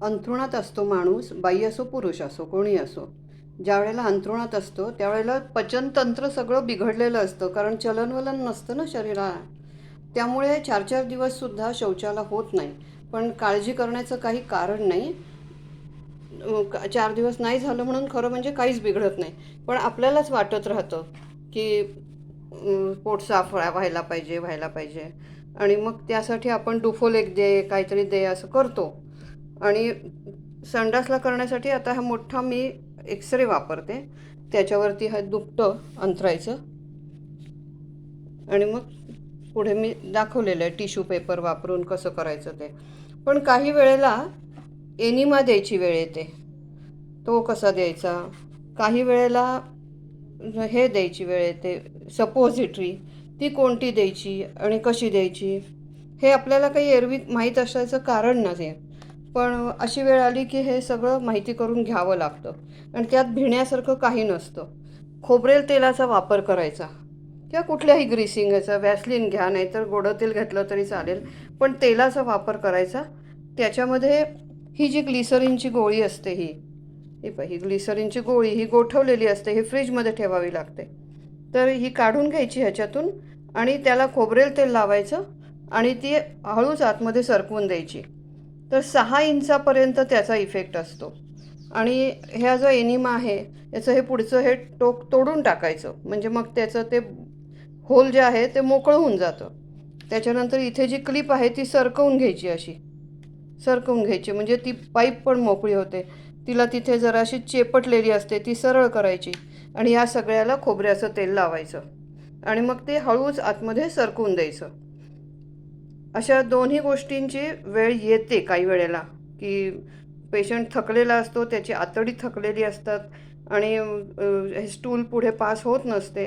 अंथरुणात असतो माणूस, बाई असो पुरुष असो कोणी असो, ज्यावेळेला अंथरुणात असतो त्यावेळेला पचनतंत्र सगळं बिघडलेलं असतं, कारण चलनवलन नसतं ना शरीराला. त्यामुळे 4-4 दिवससुद्धा शौचाला होत नाही. पण काळजी करण्याचं काही कारण नाही. 4 दिवस नाही झालं म्हणून खरं म्हणजे काहीच बिघडत नाही. पण आपल्यालाच वाटत राहतं की पोट साफ व्हायला पाहिजे व्हायला पाहिजे. आणि मग त्यासाठी आपण डुफोल एक दे, काहीतरी दे असं करतो. आणि संडासला करण्यासाठी आता हा मोठा मी एक्सरे वापरते. त्याच्यावरती हा दुपटं अंथरायचं आणि मग पुढे मी दाखवलेलं आहे टिश्यू पेपर वापरून कसं करायचं ते. पण काही वेळेला एनिमा द्यायची वेळ येते, तो कसा द्यायचा. काही वेळेला हे द्यायची वेळ येते, सपोजिटरी, ती कोणती द्यायची आणि कशी द्यायची हे आपल्याला काही एरवी माहीत असायचं कारण नसे. पण अशी वेळ आली की हे सगळं माहिती करून घ्यावं लागतं. आणि त्यात भिण्यासारखं काही नसतं. खोबरेल तेलाचा वापर करायचा किंवा कुठल्याही ग्रीसिंग याचा, वॅसलीन घ्या नाहीतर गोडं तेल घेतलं तरी चालेल, पण तेलाचा वापर करायचा. त्याच्यामध्ये ही जी ग्लिसरीनची गोळी असते ही ग्लिसरीनची गोळी ही गोठवलेली असते, ही फ्रीजमध्ये ठेवावी लागते. तर ही काढून घ्यायची ह्याच्यातून आणि त्याला खोबरेल तेल लावायचं आणि ती हळूच आतमध्ये सरकवून द्यायची. तर 6 इंचापर्यंत त्याचा इफेक्ट असतो. आणि ह्या जो एनिमा आहे याचं हे पुढचं हे टोक तोडून टाकायचं, म्हणजे मग त्याचं ते होल जे आहे ते मोकळं होऊन जातं. त्याच्यानंतर इथे जी क्लिप आहे ती सरकवून घ्यायची, अशी सरकवून घ्यायची, म्हणजे ती पाईप पण मोकळी होते. तिला तिथे जराशी चेपटलेली असते ती सरळ करायची आणि या सगळ्याला खोबऱ्याचं तेल लावायचं आणि मग ते हळूच आतमध्ये सरकवून द्यायचं. अशा दोन्ही गोष्टींची वेळ येते काही वेळेला की पेशंट थकलेला असतो, त्याची आतडी थकलेली असतात आणि स्टूल पुढे पास होत नसते.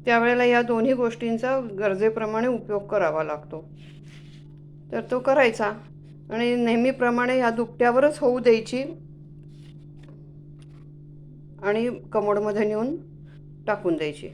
त्यावेळेला या दोन्ही गोष्टींचा गरजेप्रमाणे उपयोग करावा लागतो. तर तो करायचा आणि नेहमीप्रमाणे ह्या दुपट्यावरच होऊ द्यायची आणि कमोडमध्ये नेऊन टाकून द्यायची.